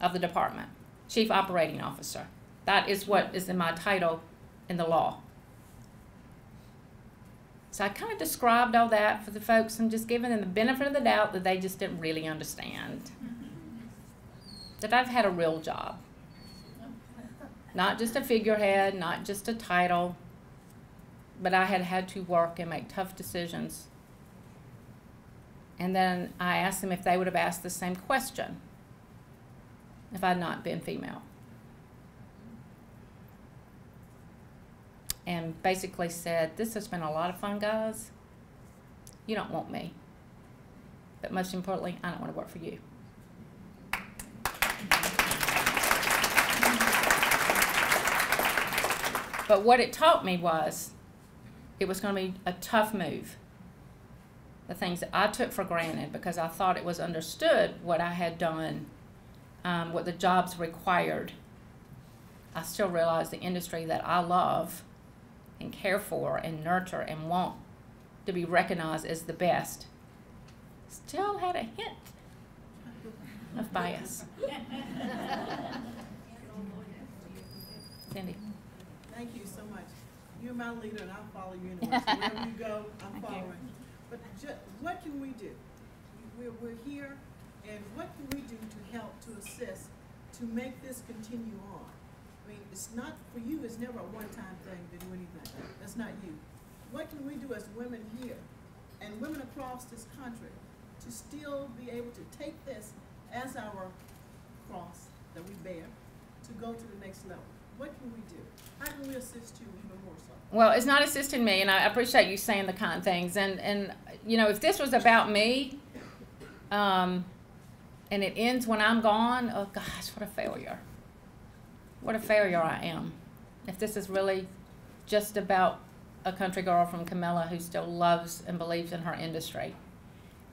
of the department, Chief Operating Officer. That is what is in my title in the law. So I kind of described all that for the folks and just giving them the benefit of the doubt that they just didn't really understand. That I've had a real job. Not just a figurehead, not just a title, but I had to work and make tough decisions. And then I asked them if they would have asked the same question if I had not been female. And basically said, this has been a lot of fun, guys. You don't want me. But most importantly, I don't want to work for you. But what it taught me was it was going to be a tough move. The things that I took for granted because I thought it was understood what I had done, what the jobs required. I still realized the industry that I love and care for and nurture and want to be recognized as the best still had a hint of bias. Cindy. Thank you so much. You're my leader, and I'll follow you anywhere. So wherever you go, I'm following. But what can we do? We're here, and what can we do to help, to assist, to make this continue on? I mean, it's not, for you, it's never a one-time thing to do anything. That's not you. What can we do as women here, and women across this country, to still be able to take this as our cross that we bear, to go to the next level? what can we do? How can we assist you even more so? Well, it's not assisting me, and I appreciate you saying the kind things. And you know, if this was about me, and it ends when I'm gone, oh gosh, what a failure. What a failure I am. If this is really just about a country girl from Camilla who still loves and believes in her industry.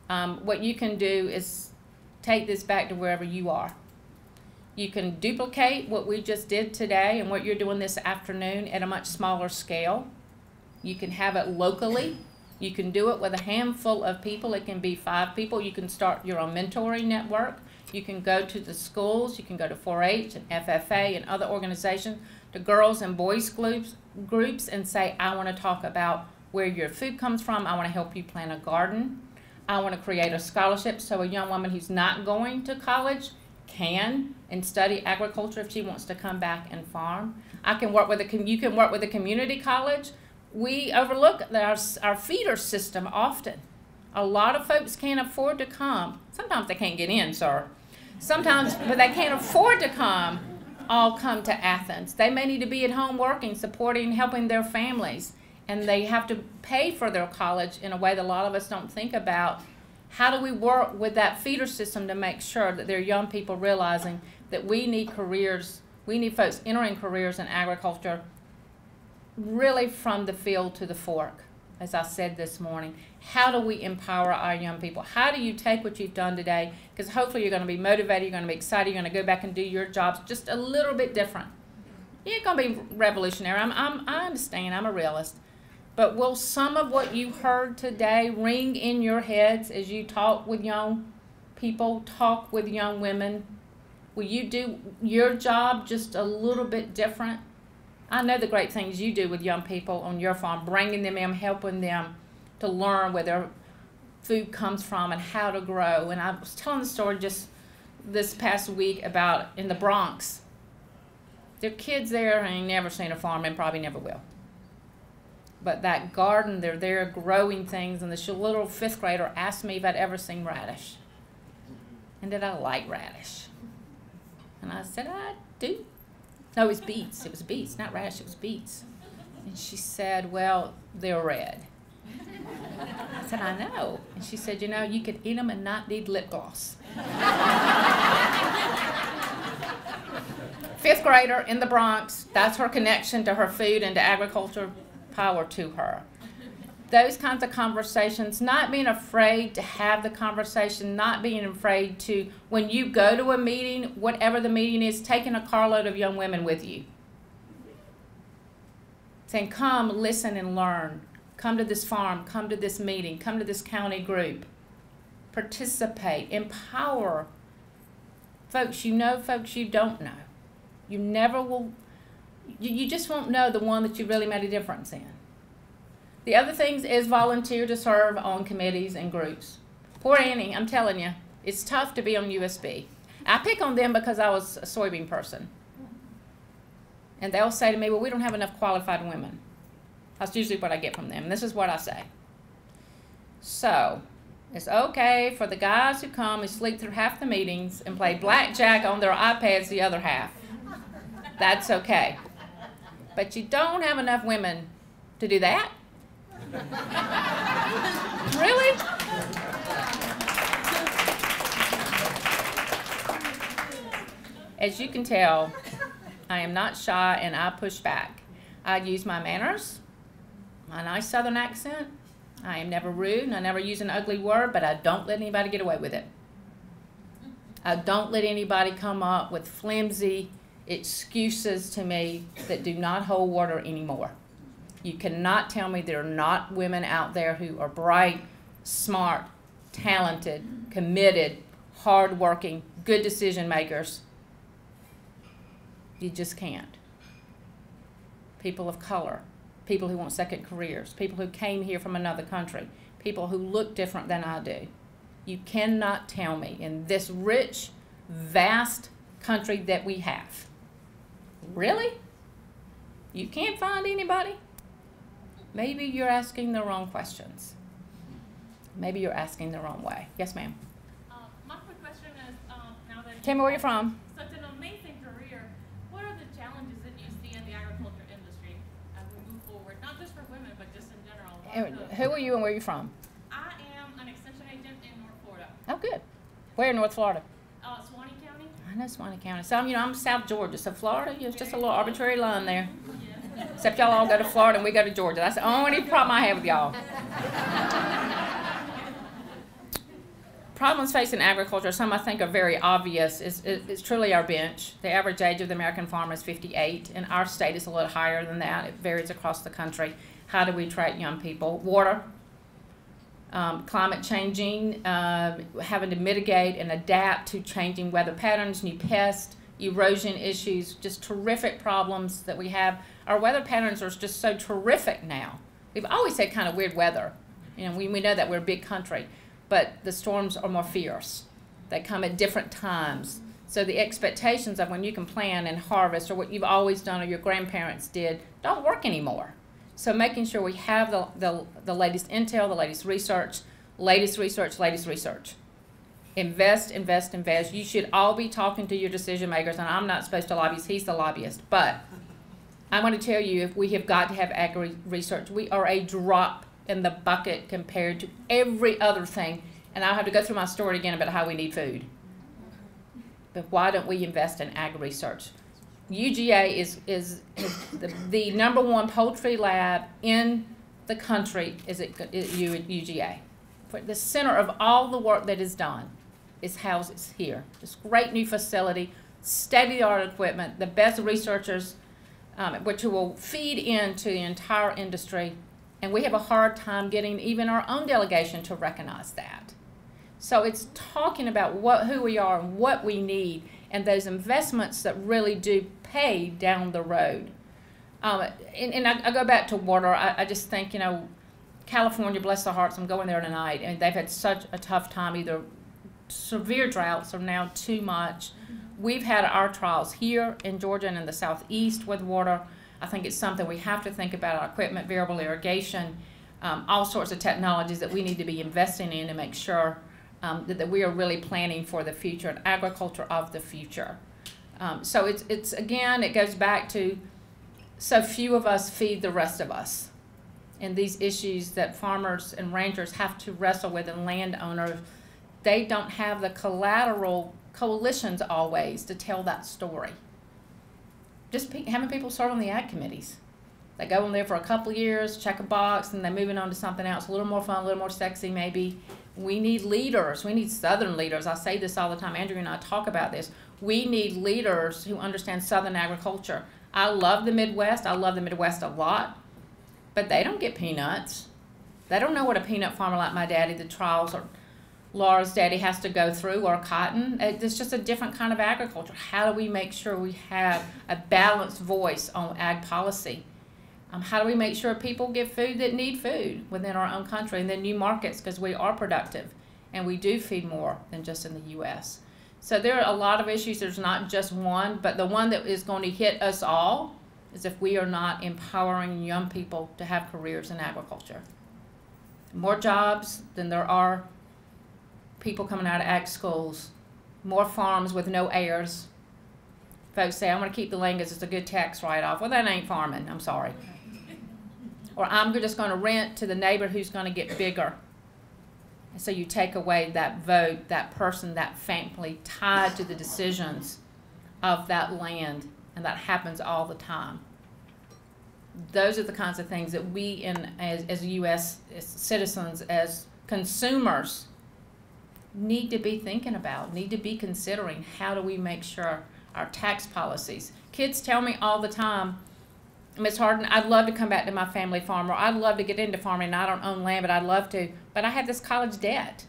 What you can do is take this back to wherever you are. You can duplicate what we just did today and what you're doing this afternoon at a much smaller scale. You can have it locally. You can do it with a handful of people. It can be 5 people. You can start your own mentoring network. You can go to the schools. You can go to 4-H and FFA and other organizations, to girls and boys groups and say, I want to talk about where your food comes from. I want to help you plant a garden. I want to create a scholarship so a young woman who's not going to college can and study agriculture if she wants to come back and farm. I can work with you can work with a community college. We overlook our feeder system often. A lot of folks can't afford to come. Sometimes they can't get in, sir. Sometimes, but they can't afford to come. All come to Athens. They may need to be at home working, supporting, helping their families, and they have to pay for their college in a way that a lot of us don't think about. How do we work with that feeder system to make sure that there are young people realizing that we need careers, we need folks entering careers in agriculture really from the field to the fork, as I said this morning. How do we empower our young people? How do you take what you've done today, because hopefully you're going to be motivated, you're going to be excited, you're going to go back and do your jobs just a little bit different. You ain't going to be revolutionary. I understand. I'm a realist. But will some of what you heard today ring in your heads as you talk with young people, talk with young women? Will you do your job just a little bit different? I know the great things you do with young people on your farm, bringing them in, helping them to learn where their food comes from and how to grow. And I was telling the story just this past week about in the Bronx. There are kids there who ain't never seen a farm and probably never will. But that garden, they're there growing things, and this little 5th grader asked me if I'd ever seen radish. And did I like radish? And I said, I do. No, it was beets. It was beets, not radish, it was beets. And she said, well, they're red. I said, I know. And she said, you know, you could eat them and not need lip gloss. 5th grader in the Bronx, that's her connection to her food and to agriculture. Power to her. Those kinds of conversations, not being afraid to have the conversation, not being afraid to, when you go to a meeting, whatever the meeting is, taking a carload of young women with you. Saying, come, listen, and learn. Come to this farm, come to this meeting, come to this county group. Participate, empower folks you know, folks you don't know. You never will, you just won't know the one that you really made a difference in. The other things is volunteer to serve on committees and groups. Poor Annie, I'm telling you, it's tough to be on USB. I pick on them because I was a soybean person. And they'll say to me, well, we don't have enough qualified women. That's usually what I get from them. And this is what I say. So, it's okay for the guys who come and sleep through half the meetings and play blackjack on their iPads the other half. That's okay. But you don't have enough women to do that? Really? As you can tell, I am not shy and I push back. I use my manners, my nice southern accent. I am never rude and I never use an ugly word, but I don't let anybody get away with it. I don't let anybody come up with flimsy excuses to me that do not hold water anymore. You cannot tell me there are not women out there who are bright, smart, talented, committed, hardworking, good decision makers. You just can't. People of color, people who want second careers, people who came here from another country, people who look different than I do. You cannot tell me in this rich, vast country that we have. Really? You can't find anybody? Maybe you're asking the wrong questions. Maybe you're asking the wrong way. Yes, ma'am. My quick question is, now that Tell me where you're from. such an amazing career, what are the challenges that you Who are you and where are you from? I am an extension agent in North Florida. Oh, good. Where in North Florida? Swanee County. I know Swanee County. So, I'm South Georgia. So Florida, it's just a little arbitrary line there. Except y'all all go to Florida and we go to Georgia. That's the only problem I have with y'all. Problems facing agriculture, some I think are very obvious, is truly our bench. The average age of the American farmer is 58. In our state, it's a little higher than that. It varies across the country. How do we attract young people? Water, climate changing, having to mitigate and adapt to changing weather patterns, new pests, erosion issues, just terrific problems that we have. Our weather patterns are just so terrific now. We've always had kind of weird weather. We know that we're a big country, but the storms are more fierce. They come at different times. So the expectations of when you can plan and harvest, or what you've always done or your grandparents did, don't work anymore. So making sure we have the latest intel, the latest research. Invest, invest, invest. You should all be talking to your decision makers, and I'm not supposed to lobby, he's the lobbyist. But I want to tell you, if we have got to have agri-research, we are a drop in the bucket compared to every other thing. And I'll have to go through my story again about how we need food. But why don't we invest in agri-research? UGA is the #1 poultry lab in the country is at UGA. For the center of all the work that is done is housed here. This great new facility, state-of-the-art equipment, the best researchers, which will feed into the entire industry. And we have a hard time getting even our own delegation to recognize that. So it's talking about who we are and what we need, and those investments that really do pay down the road. And I go back to water. I just think, California, bless their hearts, I'm going there tonight, and they've had such a tough time, either severe droughts or now too much. We've had our trials here in Georgia and in the southeast with water. I think it's something we have to think about, our equipment, variable irrigation, all sorts of technologies that we need to be investing in to make sure that we are really planning for the future and agriculture of the future. So it's again, it goes back to so few of us feed the rest of us. And these issues that farmers and ranchers have to wrestle with, and landowners, they don't have the collateral coalitions always to tell that story. Just having people serve on the ag committees. They go in there for a couple of years, check a box, and they're moving on to something else, a little more fun, a little more sexy maybe. We need leaders. We need Southern leaders. I say this all the time. Andrew and I talk about this. We need leaders who understand Southern agriculture. I love the Midwest. I love the Midwest a lot. But they don't get peanuts. They don't know what a peanut farmer like my daddy, the trials, or Laura's daddy has to go through, or cotton. It's just a different kind of agriculture. How do we make sure we have a balanced voice on ag policy? How do we make sure people get food that need food within our own country, and then new markets, because we are productive and we do feed more than just in the U.S. So there are a lot of issues. There's not just one, but the one that is going to hit us all is if we are not empowering young people to have careers in agriculture. More jobs than there are people coming out of ag schools, more farms with no heirs. Folks say, I want to keep the land because it's a good tax write-off. Well, that ain't farming, I'm sorry. Or I'm just going to rent to the neighbor who's going to get bigger. And so you take away that vote, that person, that family tied to the decisions of that land, and that happens all the time. Those are the kinds of things that we, as U.S. citizens, as consumers, need to be thinking about, need to be considering. How do we make sure our tax policies? Kids tell me all the time, Ms. Harden, I'd love to come back to my family farm, or I'd love to get into farming. I don't own land, but I'd love to. But I have this college debt.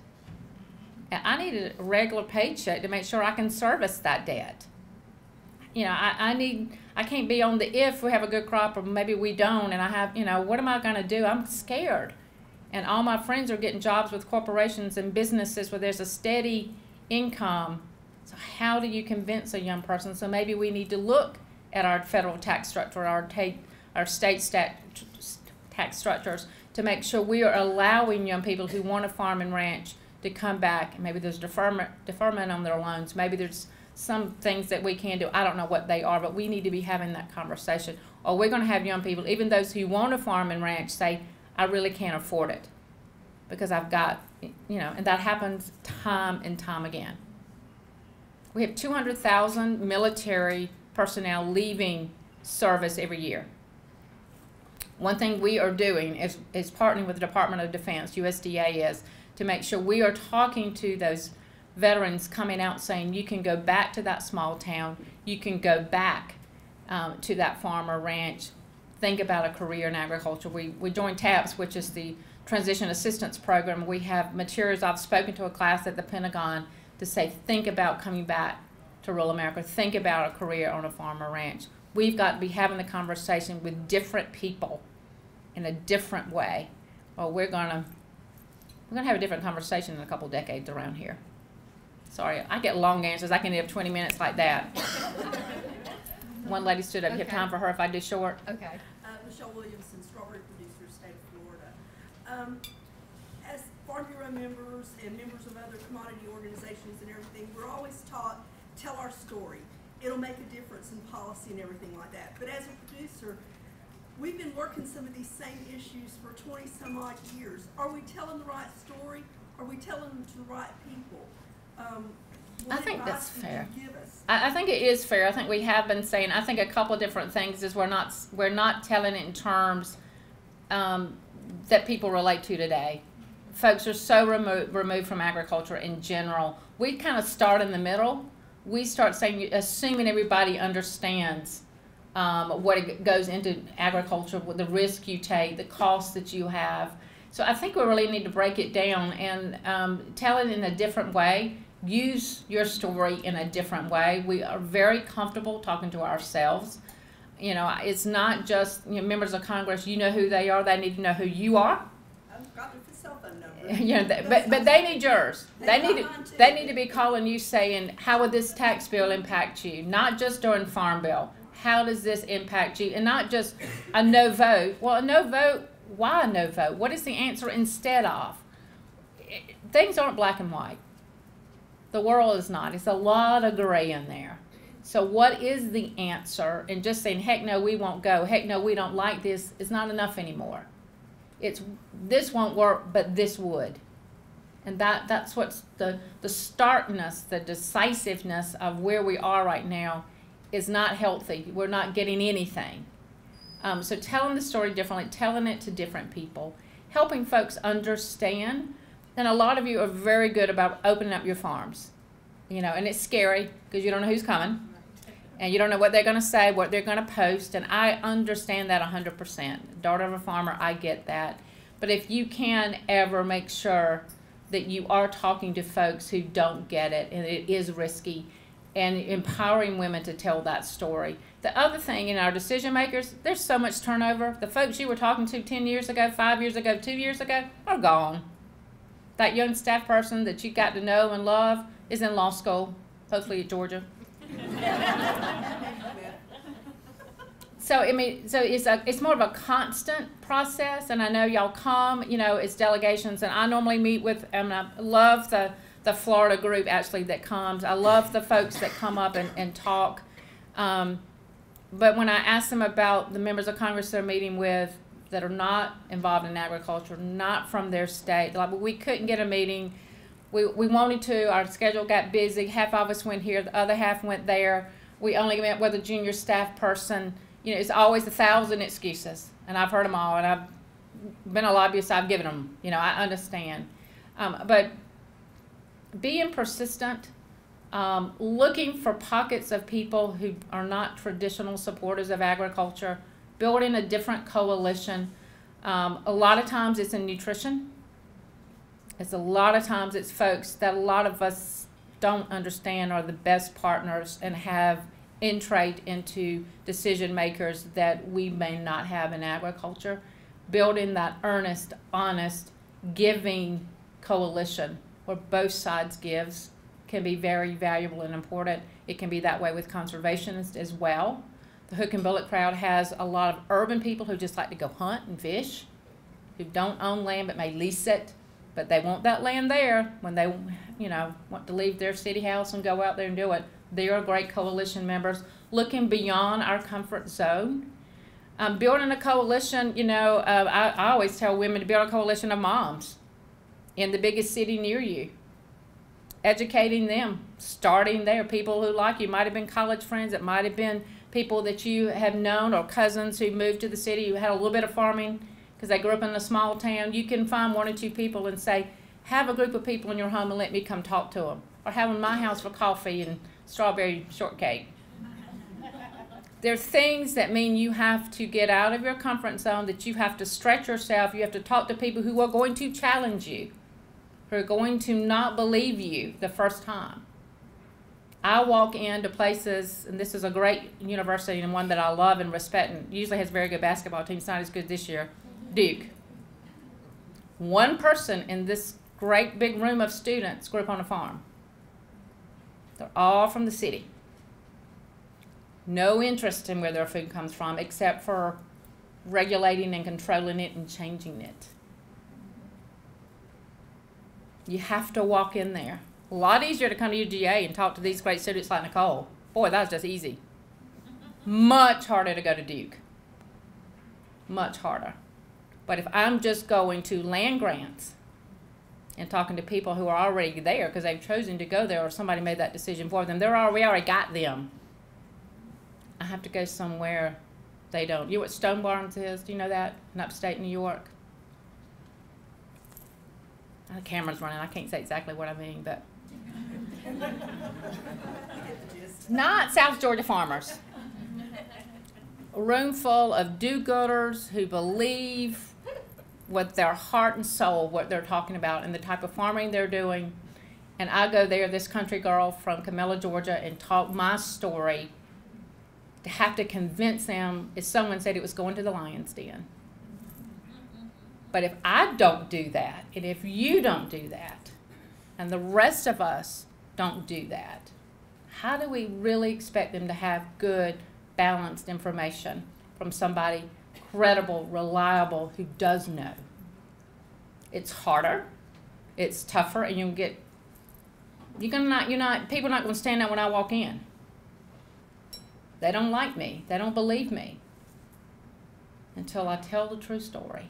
And I need a regular paycheck to make sure I can service that debt. I can't be on the if we have a good crop, or maybe we don't, and I have, what am I going to do? I'm scared. And all my friends are getting jobs with corporations and businesses where there's a steady income. So how do you convince a young person? So maybe we need to look at our federal tax structure, our state tax structures, to make sure we are allowing young people who want to farm and ranch to come back. Maybe there's deferment on their loans. Maybe there's some things that we can do. I don't know what they are, but we need to be having that conversation. Or we're going to have young people, even those who want to farm and ranch, say, I really can't afford it because I've got, and that happens time and time again. We have 200,000 military personnel leaving service every year. One thing we are doing is partnering with the Department of Defense, USDA is, to make sure we are talking to those veterans coming out saying you can go back to that small town, you can go back to that farm or ranch, think about a career in agriculture. We joined TAPS, which is the Transition Assistance Program. We have materials. I've spoken to a class at the Pentagon to say, think about coming back to rural America, think about a career on a farm or ranch. We've got to be having the conversation with different people in a different way. Well, we're gonna have a different conversation in a couple decades around here. Sorry, I get long answers. I can have 20 minutes like that. One lady stood up. You have time for her if I do short? Okay. Michelle Williamson, Strawberry Producer, State of Florida. As Farm Bureau members and members of other commodity organizations and everything, we're always taught, tell our story. It'll make a difference in policy and everything like that. But as a producer, we've been working some of these same issues for 20 some odd years. Are we telling the right story? Are we telling them to the right people? I think that's fair. Give us? I think it is fair. I think we have been saying, I think a couple of different things is we're not telling it in terms that people relate to today. Folks are so removed from agriculture in general. We kind of start in the middle. We start saying, assuming everybody understands what it goes into agriculture, what the risk you take, the costs that you have. So I think we really need to break it down and tell it in a different way. Use your story in a different way. We are very comfortable talking to ourselves. It's not just members of Congress. You know who they are. They need to know who you are. I've got their cell phone number. But they need yours. They need to be calling you saying, how would this tax bill impact you? Not just during Farm Bill. How does this impact you? And not just a no vote. Well, a no vote. Why a no vote? What is the answer instead of? Things aren't black and white. The world is not. It's a lot of gray in there. So what is the answer? And just saying, heck no, we won't go. Heck no, we don't like this is not enough anymore. It's this won't work, but this would. And that's what's the starkness, the decisiveness of where we are right now is not healthy. We're not getting anything. So telling the story differently, telling it to different people, helping folks understand. And a lot of you are very good about opening up your farms, and it's scary because you don't know who's coming and you don't know what they're going to say, what they're going to post. And I understand that 100%. Daughter of a farmer, I get that. But if you can ever make sure that you are talking to folks who don't get it and it is risky, and empowering women to tell that story. The other thing in our decision makers, there's so much turnover. The folks you were talking to 10 years ago, 5 years ago, 2 years ago are gone. That young staff person that you got to know and love is in law school, hopefully at Georgia. So it's more of a constant process, and I know y'all come, it's delegations, and I normally meet with, and I love the Florida group actually that comes. I love the folks that come up and talk. But when I ask them about the members of Congress they're meeting with that are not involved in agriculture, not from their state, like, well, we couldn't get a meeting. We wanted to, our schedule got busy. Half of us went here, the other half went there. We only met with a junior staff person. It's always 1,000 excuses, and I've heard them all, and I've been a lobbyist, I've given them, I understand. But being persistent, looking for pockets of people who are not traditional supporters of agriculture, building a different coalition. A lot of times it's in nutrition. A lot of times it's folks that a lot of us don't understand are the best partners and have insight into decision makers that we may not have in agriculture. Building that earnest, honest, giving coalition where both sides gives can be very valuable and important. It can be that way with conservationists as well. The Hook and Bullet crowd has a lot of urban people who just like to go hunt and fish, who don't own land but may lease it, but they want that land there when they, want to leave their city house and go out there and do it. They are great coalition members looking beyond our comfort zone. Building a coalition, you know, I always tell women to build a coalition of moms in the biggest city near you. Educating them, starting there. People who like you, might have been college friends, it might have been people that you have known or cousins who moved to the city who had a little bit of farming because they grew up in a small town. You can find 1 or 2 people and say, have a group of people in your home and let me come talk to them. Or have them in my house for coffee and strawberry shortcake. There's things that mean you have to get out of your comfort zone, that you have to stretch yourself. You have to talk to people who are going to challenge you, who are going to not believe you the first time. I walk into places, and this is a great university and one that I love and respect, and usually has a very good basketball team. It's not as good this year. Duke. One person in this great big room of students grew up on a farm. They're all from the city. No interest in where their food comes from except for regulating and controlling it and changing it. You have to walk in there. A lot easier to come to UGA and talk to these great students like Nicole. Boy, that was just easy. Much harder to go to Duke. Much harder. But if I'm just going to land grants and talking to people who are already there because they've chosen to go there or somebody made that decision for them, we already got them. I have to go somewhere they don't. You know what Stone Barns is? Do you know that? In upstate New York? The camera's running. I can't say exactly what I mean, but not South Georgia farmers. A room full of do-gooders who believe with their heart and soul what they're talking about and the type of farming they're doing. And I go there, this country girl from Camilla, Georgia, and talk my story to have to convince them, as someone said, it was going to the lion's den. But if I don't do that, and if you don't do that, and the rest of us don't do that, how do we really expect them to have good, balanced information from somebody credible, reliable, who does know? It's harder, it's tougher, and people are not going to stand out when I walk in. They don't like me. They don't believe me until I tell the true story.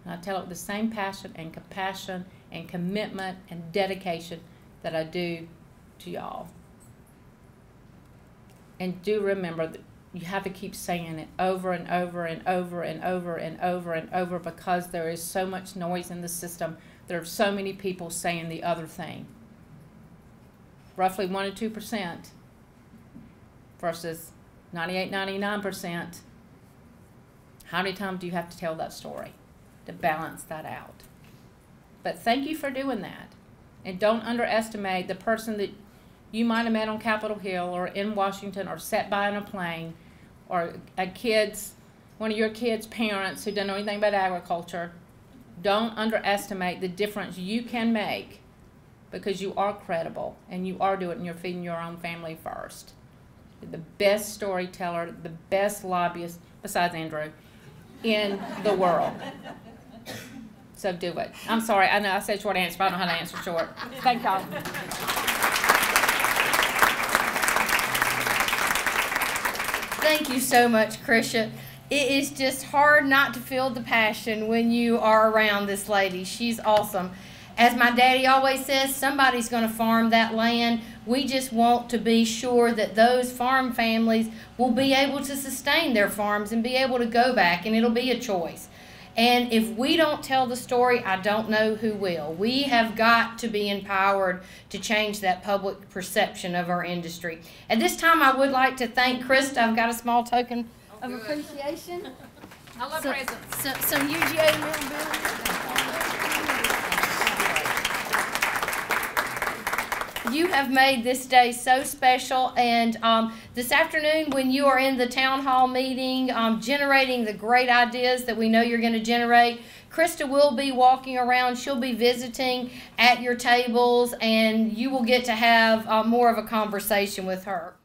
And I tell it with the same passion and compassion and commitment and dedication that I do to y'all. And do remember that you have to keep saying it over and over and over and over and over and over, because there is so much noise in the system. There are so many people saying the other thing. Roughly 1 to 2% versus 98, 99%. How many times do you have to tell that story to balance that out? But thank you for doing that. And don't underestimate the person that you might have met on Capitol Hill or in Washington or sat by in a plane, or one of your kids' parents who doesn't know anything about agriculture. Don't underestimate the difference you can make, because you are credible and you are doing it and you're feeding your own family first. You're the best storyteller, the best lobbyist, besides Andrew, in the world. So do it. I'm sorry, I know I said short answer, but I don't know how to answer short. Thank y'all. Thank you so much, Krisha. It is just hard not to feel the passion when you are around this lady. She's awesome. As my daddy always says, somebody's going to farm that land. We just want to be sure that those farm families will be able to sustain their farms and be able to go back, and it'll be a choice. And if we don't tell the story, I don't know who will. We have got to be empowered to change that public perception of our industry. At this time, I would like to thank Krista. I've got a small token of appreciation. I love presents. Some UGA memorabilia. You have made this day so special, and this afternoon when you are in the town hall meeting, generating the great ideas that we know you're going to generate, Krista will be walking around. She'll be visiting at your tables, and you will get to have more of a conversation with her.